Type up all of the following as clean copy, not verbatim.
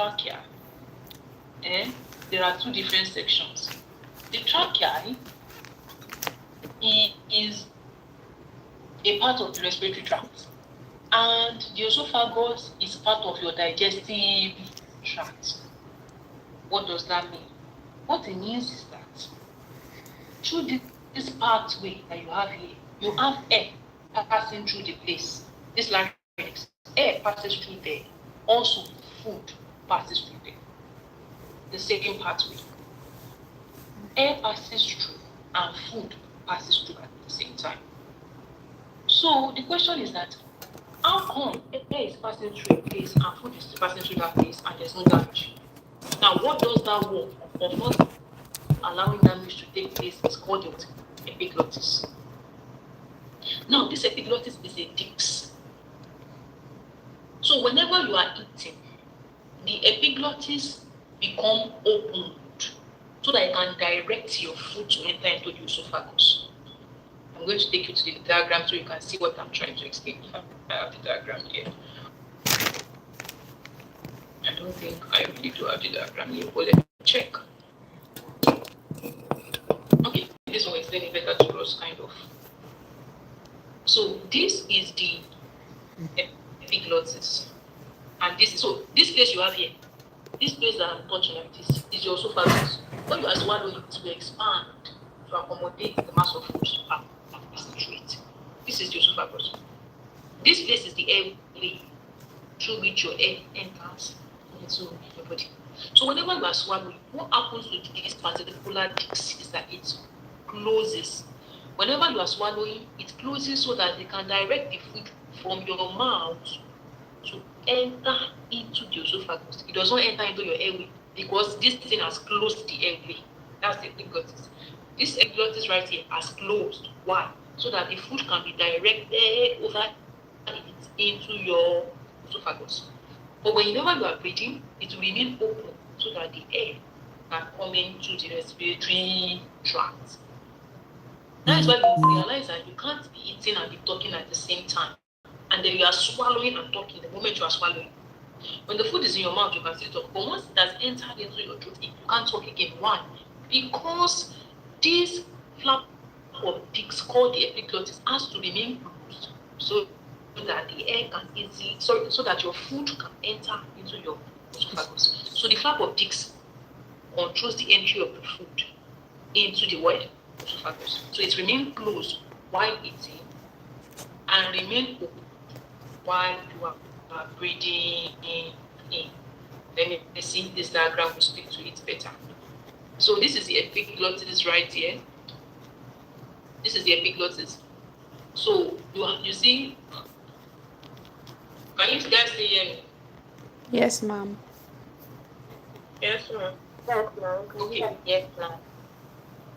trachea, there are two different sections. The trachea is a part of the respiratory tract, and the esophagus is part of your digestive tract. What does that mean? What it means is that through this pathway that you have here, you have air passing through the place. This larynx, air passes through there. Also, food passes through there. The same pathway. Air passes through and food passes through at the same time. So the question is that how come air is passing through a place and food is passing through that place and there's no damage? Now, what does that work of not allowing damage to take place is called the epiglottis. Now, this epiglottis is a disc. So whenever you are eating, the epiglottis become opened so that it can direct your food to enter into the esophagus. I'm going to take you to the diagram so you can see what I'm trying to explain. I have the diagram here. I don't think I really do have the diagram here, but let me check. Okay, this one is explaining better to us, kind of. So this is the epiglottis, and this is this place you have here. This place that I'm touching like this is your esophagus. When you are swallowing, it will expand to accommodate the mass of food passing through it. This is the esophagus. This place is the airway through which your air enters into your body. So whenever you are swallowing, what happens to this particular disc is that it closes. Whenever you are swallowing, it closes so that they can direct the food from your mouth to enter into the esophagus. It does not enter into your airway because this thing has closed the airway. That's the epiglottis. This epiglottis right here has closed. Why? So that the food can be directed over into your esophagus. But whenever you are breathing, it will remain open so that the air can come into the respiratory tract. That's why you realize that you can't be eating and be talking at the same time. And then you are swallowing and talking the moment you are swallowing. When the food is in your mouth, you can still talk. But once it has entered into your throat, you can't talk again. Why? Because this flap of disc called the epiglottis has to remain closed so that the air can easily, so that your food can enter into your esophagus. So the flap of disc controls the entry of the food into the what? Esophagus. So it remains closed while eating and remain open while you are breathing in. Let me see this diagram will speak to it better. So this is the epiglottis right here. This is the epiglottis. So you see, can you guys see hear me? Yes, ma'am. Yes, ma'am. Yes, ma'am. Okay. Yes, ma'am.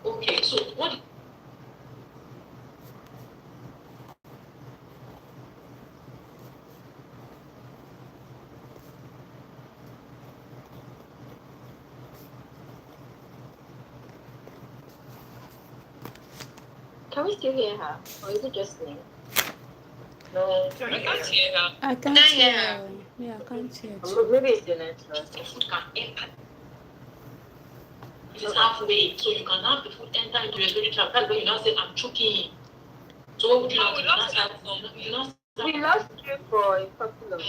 Okay, so what Can we still hear her? Or is it just me? no, I can't hear her. I can't hear. Yeah, I can't hear. Maybe it's the network. The food can enter. It is halfway, so you can have the food enter into your respiratory tract. That's when you now say, I'm choking. So what would you not do? We lost you for a couple of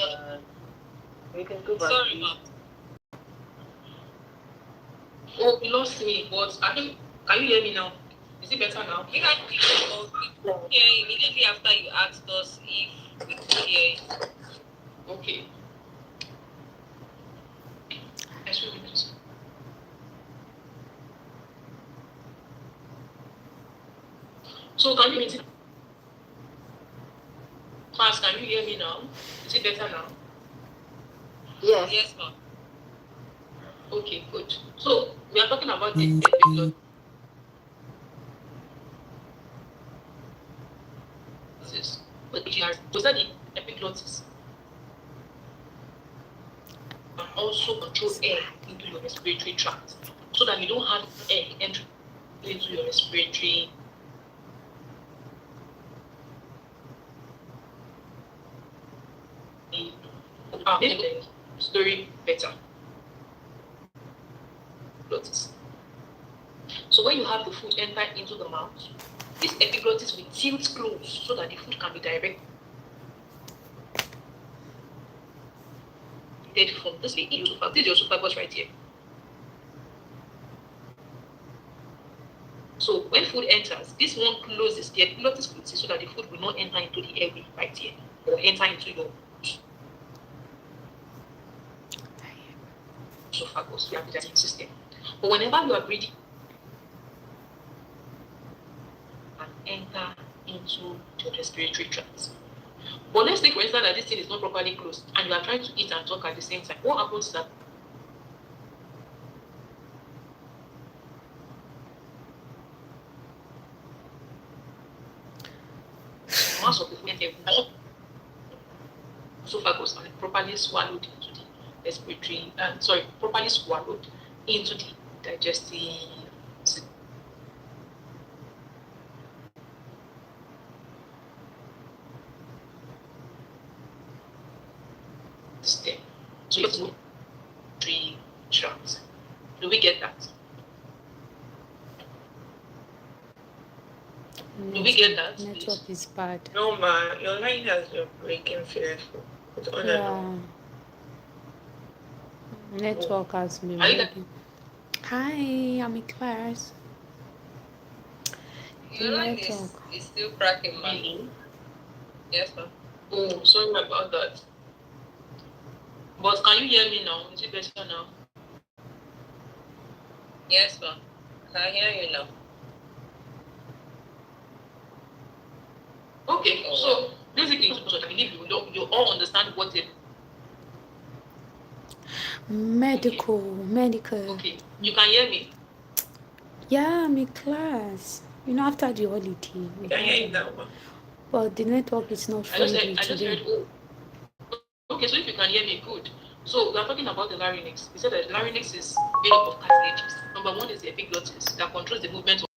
we can go back. Sorry, ma'am. Oh, you lost me, but I think, can you hear me now? Is it better now? We can hear immediately after you asked us if we could hear it. Okay. So can you hear me? Class, can you hear me now? Is it better now? Yes. Yes, ma'am. Okay, good. So we are talking about the epiglottis. Was that the epiglottis? And also control air into your respiratory tract so that you don't have air entry into your respiratory. Story better. when you have the food enter into the mouth, this epiglottis will tilt close so that the food can be directed from this esophagus. This is your esophagus right here. So when food enters, this one closes the epiglottis so that the food will not enter into the airway right here. It will enter into your esophagus, your appetite system. But whenever you are breathing and enter into your respiratory tract. But let's take for instance that this thing is not properly closed and you are trying to eat and talk at the same time. What happens is that mass of the food not esophagus and properly swallowed into the respiratory, properly swallowed into the digestive system. So it's 3 tracks. Do we get that? Do we get that? Network is bad. No, ma, your line has been breaking fearful. It's on and Yeah. on. Network has been Are you there? breaking. Hi, I'm in class. Your line Network. is still cracking, man. Really? Yes, ma'am. Oh, sorry about that. But can you hear me now? Is it better now? Yes, ma'am. Can hear you now. Okay, so basically, I believe you all understand what it. Medical. Okay, you can hear me. Yeah, I'm in class. After the holiday. Can you hear that one? But the network is not I just friendly heard. today. Okay, so if you can hear me, good. So we are talking about the larynx. We said that the larynx is made up of cartilages. Number one is the epiglottis that controls the movement of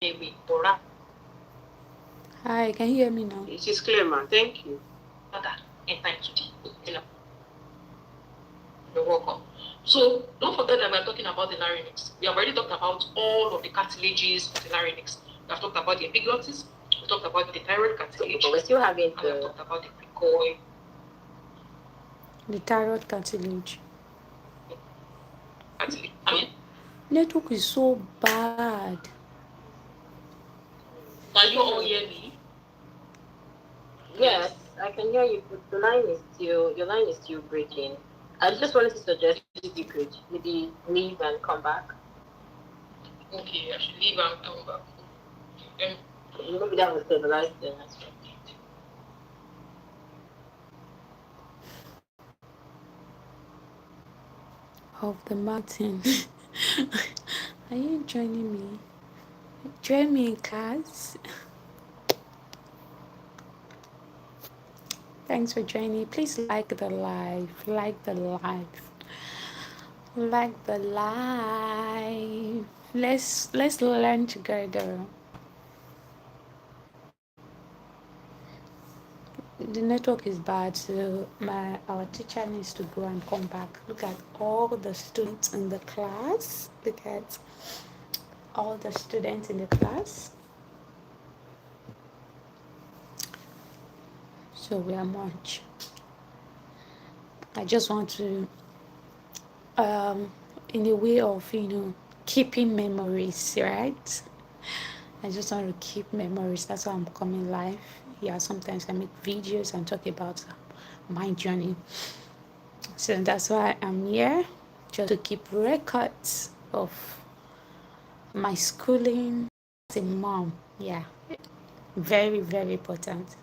airway or Hi, can you hear me now? It is clear, ma. Thank you. rather enter into the. You're welcome. So don't forget that we're talking about the larynx. We have already talked about all of the cartilages of the larynx. We have talked about the epiglottis. We talked about the thyroid cartilage. But we're still having And we have the talked about the cricoid. The thyroid cartilage. Cartilage. I mean, Network is so bad. can you all hear me? yes, I can hear you, but your line is still breaking. I just wanted to suggest if you could maybe leave and come back. Okay, I should leave and come back. Maybe that was stabilized then. That's right. Of the mountain. Are you joining me? Join me in class. Thanks for joining. Please like the live. Like the live. Like the live. Let's learn together. The network is bad, so our teacher needs to go and come back. Look at all the students in the class. Look at all the students in the class. So we are much. I just want to, in a way of keeping memories, right? I just want to keep memories. That's why I'm coming live. Yeah, sometimes I make videos and talk about my journey. So that's why I'm here, just to keep records of my schooling as a mom. Yeah, very, very important.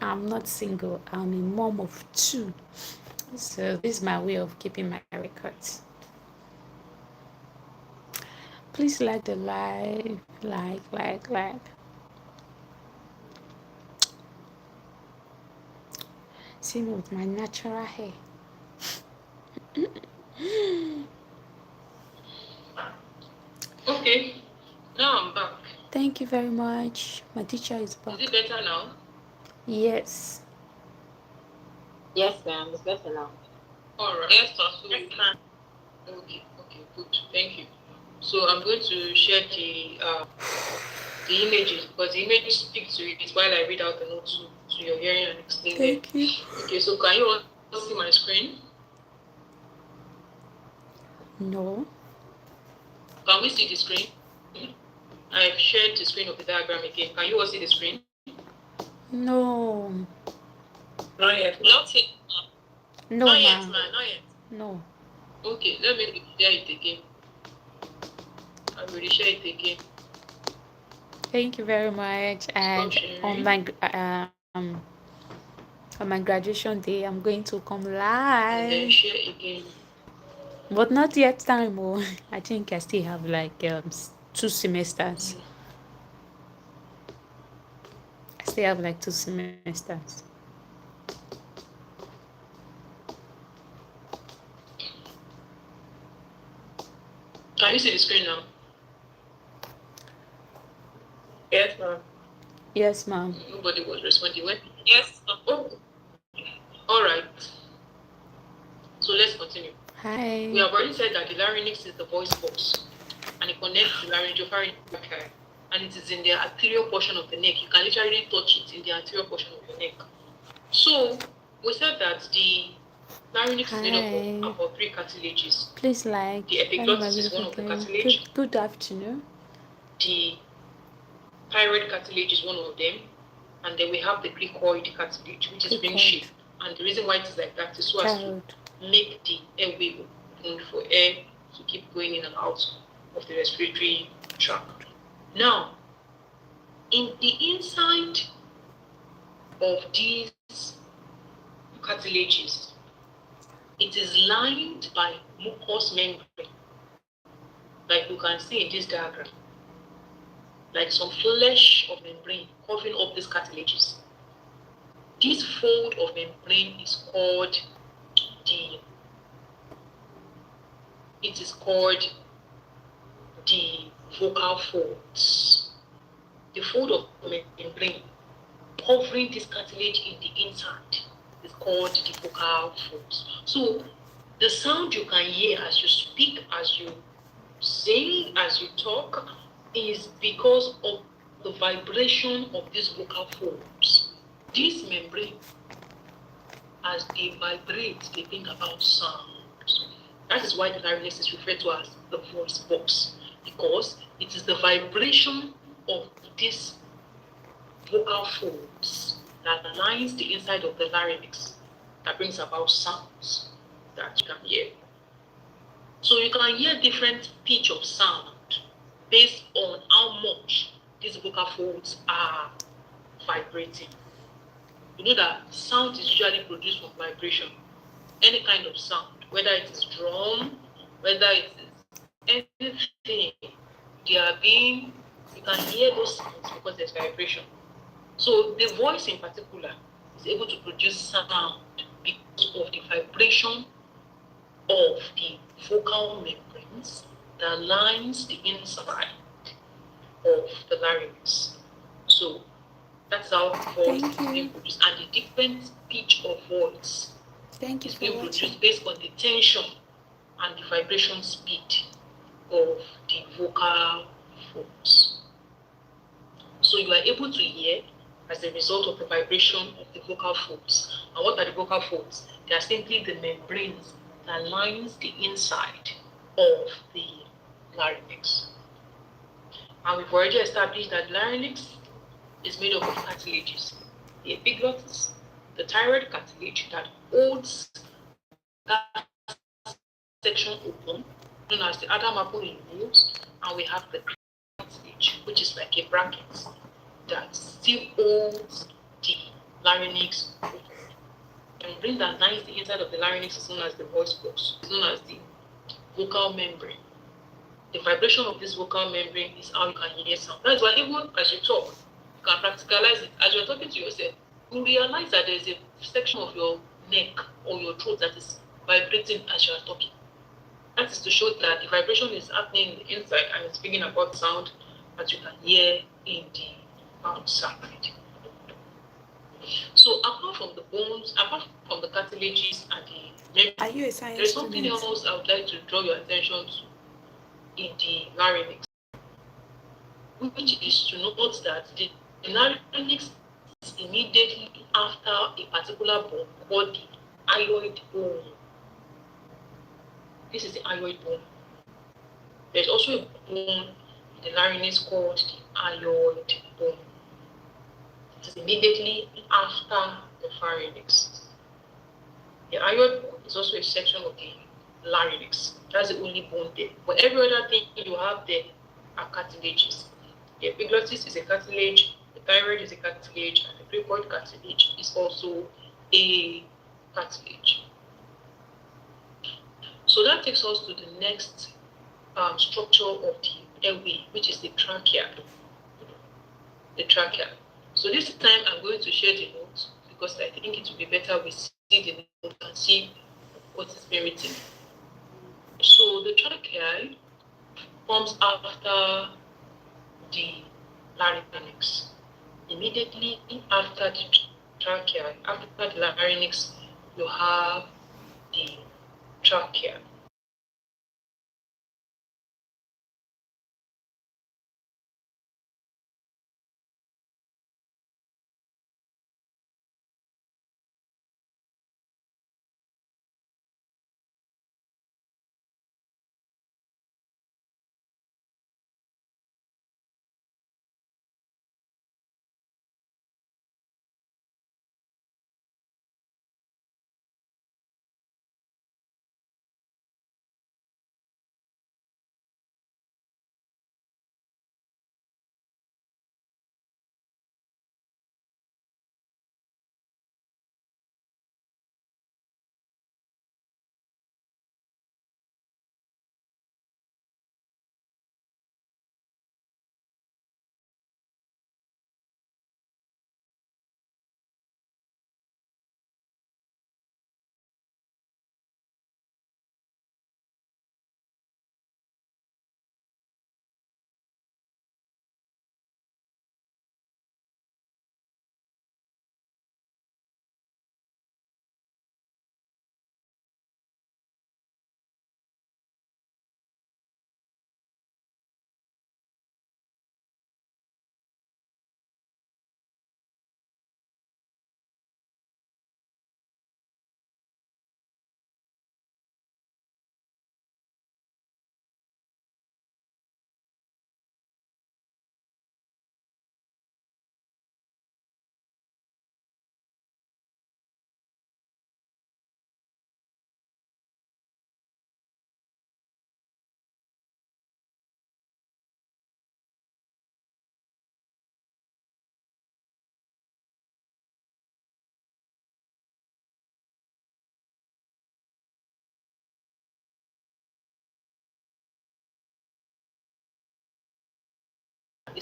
I'm not single, I'm a mom of 2. So this is my way of keeping my records. Please like the live, like. See me with my natural hair. Okay, now I'm back. Thank you very much. My teacher is back. Is it better now? Yes. Yes, ma'am. It's better now. All right. Yes, sir. So, Yes, ma'am. okay, good. Thank you. So I'm going to share the images, because the images speak to it while I read out the notes so you're hearing and explaining. Thank you. Okay, so can you all see my screen? No. Can we see the screen? I've shared the screen of the diagram again. Can you all see the screen? No. Not yet. Not yet. No, Not yet, ma'am. man. Not yet. No. Okay, let me share it again. I will share it again. Thank you very much. And on my graduation day, I'm going to come And then live. share again. But not yet time. Oh, I think I still have like 2 semesters. I still have like 2 semesters. Can you see the screen now? Yes, ma'am. Yes, ma'am. Nobody was responding. When? Yes, sir. Oh, all right. So let's continue. Hi. We have already said that the larynx is the voice box, and it connects the laryngopharyngeal trachea, and it is in the anterior portion of the neck. You can literally touch it in the anterior portion of your neck. So we said that the larynx is made up of about 3 cartilages. Please like. The epiglottis is one of the cartilage. Good afternoon. The thyroid cartilage is one of them, and then we have the cricoid cartilage, which is ring shaped. And the reason why it is like that is so as to make the airway open for air to keep going in and out of the respiratory tract. Now, in the inside of these cartilages, it is lined by mucous membrane, like you can see in this diagram, like some flesh of membrane covering up these cartilages. This fold of membrane is called the vocal folds. The fold of membrane covering this cartilage in the inside is called the vocal folds. So the sound you can hear as you speak, as you sing, as you talk, is because of the vibration of these vocal folds. This membrane, as they vibrate, they bring about sounds. That is why the larynx is referred to as the voice box, because it is the vibration of these vocal folds that lines the inside of the larynx that brings about sounds that you can hear. So you can hear different pitch of sound based on how much these vocal folds are vibrating. You know that sound is usually produced from vibration. Any kind of sound, whether it is drum, whether it is anything, they are being, you can hear those sounds because there's vibration. So the voice in particular is able to produce sound because of the vibration of the vocal membranes that lines the inside of the larynx. So that's how voice Thank is being you. produced, and the different pitch of voice Thank you is for being watching. produced based on the tension and the vibration speed of the vocal folds. So you are able to hear as a result of the vibration of the vocal folds. And what are the vocal folds? They are simply the membranes that lines the inside of the larynx. And we've already established that larynx is made up of cartilages. The epiglottis, the thyroid cartilage that holds that section open, known as the Adam apple in males, and we have the cartilage, which is like a bracket that still holds the larynx open. The membrane that lines the inside of the larynx is known as the voice box, is known as the vocal membrane. The vibration of this vocal membrane is how you can hear sound. That's why even as you talk, you can practicalize it. As you're talking to yourself, you realize that there's a section of your neck or your throat that is vibrating as you are talking. That is to show that the vibration is happening in the inside and it's bringing about sound that you can hear in the outside. So apart from the bones, apart from the cartilages and the Are you a membrane, science there's something student? else I would like to draw your attention to in the larynx, which is to note that the larynx is immediately after a particular bone called the hyoid bone. This is the hyoid bone. There's also a bone in the larynx called the hyoid bone. It is immediately after the pharynx. The hyoid bone is also a section of the larynx. That's the only bone there. But every other thing you have there are cartilages. The epiglottis is a cartilage, the thyroid is a cartilage, and the cricoid cartilage is also a cartilage. So that takes us to the next structure of the airway, which is the trachea. The trachea. So this time I'm going to share the notes because I think it will be better we see the note and see what is being written. So the trachea comes after the larynx. Immediately after the trachea, after the larynx, you have the trachea.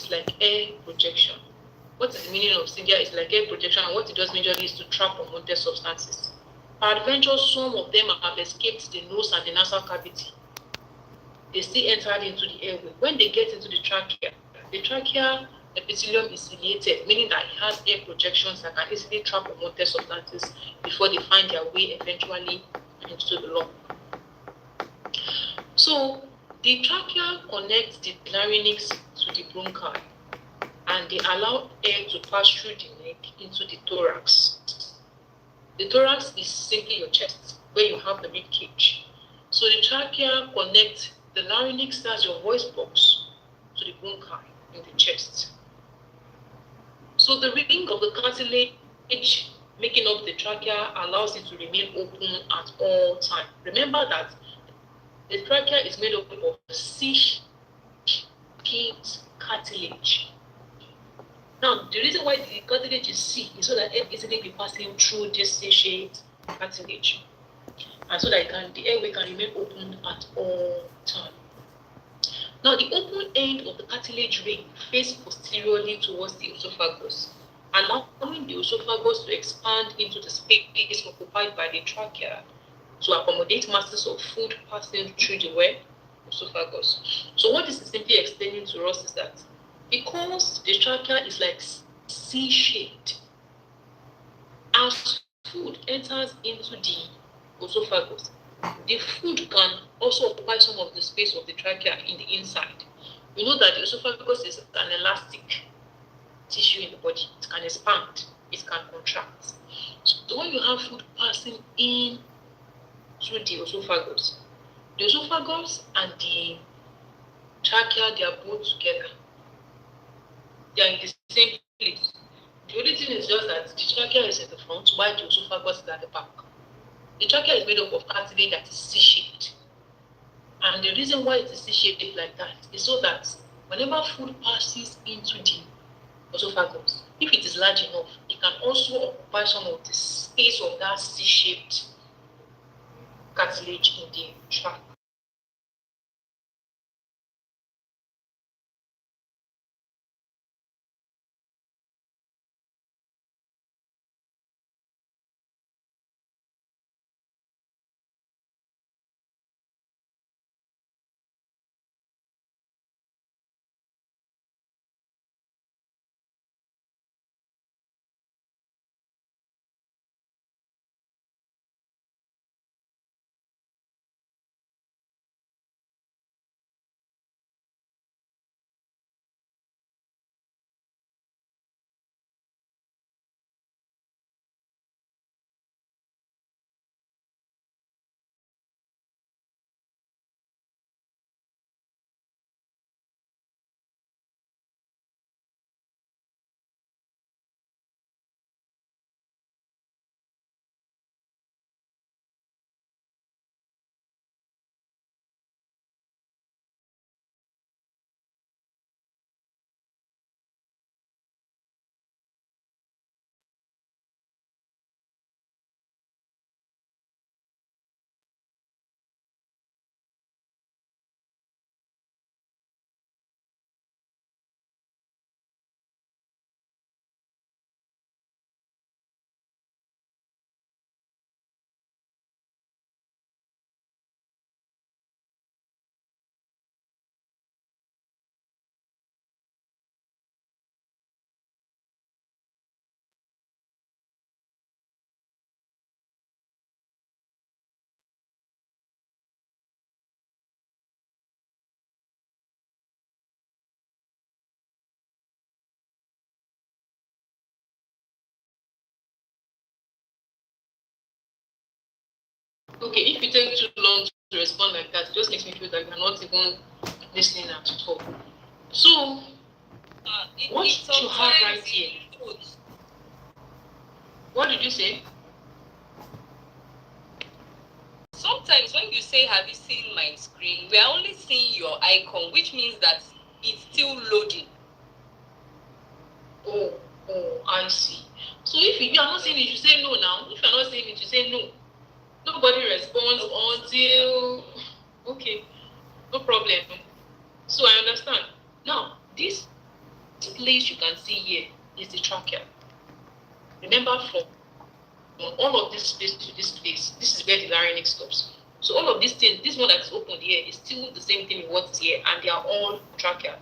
is like air projection. What is the meaning of CDR? It's like air projection, and what it does majorly is to trap unwanted substances. Peradventure, some of them have escaped the nose and the nasal cavity. They still entered into the airway. When they get into the trachea epithelium is ciliated, meaning that it has air projections that can easily trap unwanted substances before they find their way eventually into the lung. So the trachea connects the larynx to the bronchi, and they allow air to pass through the neck into the thorax. The thorax is simply your chest, where you have the rib cage. So the trachea connects the larynx, that's your voice box, to the bronchi in the chest. So the ring of the cartilage making up the trachea allows it to remain open at all times. Remember that the trachea is made up of C-shaped cartilage. Now, the reason why the cartilage is C is so that air easily be passing through this C-shaped cartilage, and so that the airway can remain open at all times. Now, the open end of the cartilage ring faces posteriorly towards the esophagus, allowing the esophagus to expand into the space occupied by the trachea to accommodate masses of food passing through the esophagus. So what this is simply explaining to us is that because the trachea is like C-shaped, as food enters into the esophagus, the food can also occupy some of the space of the trachea in the inside. You know that the esophagus is an elastic tissue in the body. It can expand, it can contract. So when you have food passing in through the esophagus and the trachea, they are both together. They are in the same place. The only thing is just that the trachea is at the front while the esophagus is at the back. The trachea is made up of cartilage that is C-shaped. And the reason why it is C-shaped like that is so that whenever food passes into the esophagus, if it is large enough, it can also occupy some of the space of that C-shaped cartilage in the trachea. Okay, if you take too long to respond like that, it just makes me feel like you're not even listening at all. So, what you have right here? What did you say? Sometimes when you say, "Have you seen my screen?" we are only seeing your icon, which means that it's still loading. Oh, I see. So if you are not saying it, you say no now. If you are not saying it, you say no. Nobody responds until, okay, no problem. So I understand. Now, this place you can see here is the trachea. Remember, from all of this space to this place, this is where the larynx stops. So all of these things, this one that is open here is still the same thing what's here, and they are all trachea.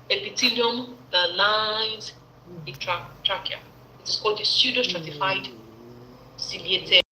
Epithelium that lines the trachea. It is called the pseudostratified ciliated